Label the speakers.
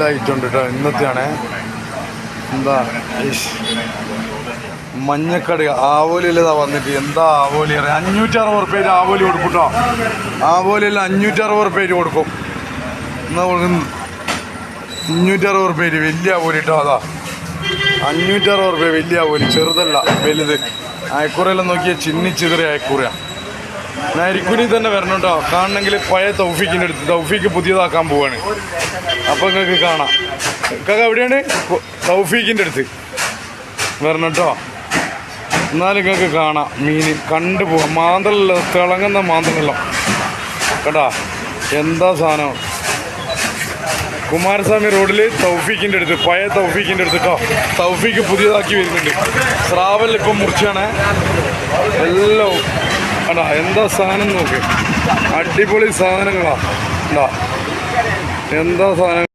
Speaker 1: എല്ലാ ഐറ്റം ഉണ്ട് കേട്ടോ. ഇന്നത്തെയാണ് എന്താ മഞ്ഞക്കടി ആവോലിയിലതാ വന്നിട്ട്. എന്താ ആവോലി അറിയാം, 560 റുപ്യ ആവോലി കൊടുക്കും കേട്ടോ. ആവോലിയിൽ 560 റുപ്യ കൊടുക്കും. എന്നാ കൊടുക്കുന്നു 560 റുപ്യ വലിയ ആവോലി കേട്ടോ. അതാ 560 റുപ്യ വലിയ ആവോലി, ചെറുതല്ല വലുത്. അയക്കൂറയെല്ലാം നോക്കിയാൽ ചിന്നിച്ചിതറി അയക്കൂറയാണ്. നരിക്കുനി തന്നെ വരണം കേട്ടോ. കാണണമെങ്കിൽ പഴയ തൗഫീഖിൻ്റെ അടുത്ത്, തൗഫീഖ് പുതിയതാക്കാൻ പോവാണ്. അപ്പോൾ നിങ്ങൾക്ക് കാണാം. കാക്ക എവിടെയാണ്? തൗഫീഖിൻ്റെ അടുത്ത് വരണം കേട്ടോ. എന്നാലും നിങ്ങൾക്ക് കാണാം മീൻ കണ്ടു പോവാം. മാന്തളല്ല, തിളങ്ങുന്ന മാന്തളെല്ലാം കേട്ടാ. എന്താ സാധനം. കുമാരസ്വാമി റോഡിൽ തൗഫീഖിൻ്റെ അടുത്ത്, പഴയ തൗഫീഖിൻ്റെ അടുത്ത് കേട്ടോ. തൗഫീഖ് പുതിയതാക്കി വരുന്നുണ്ട്. സ്രാവൽ ഇപ്പം മുറിച്ചാണ് എല്ലാം കേട്ടാ. എന്താ സാധനം നോക്ക്, അടിപൊളി സാധനങ്ങളാ കേട്ടാ. എന്താ സാധനം.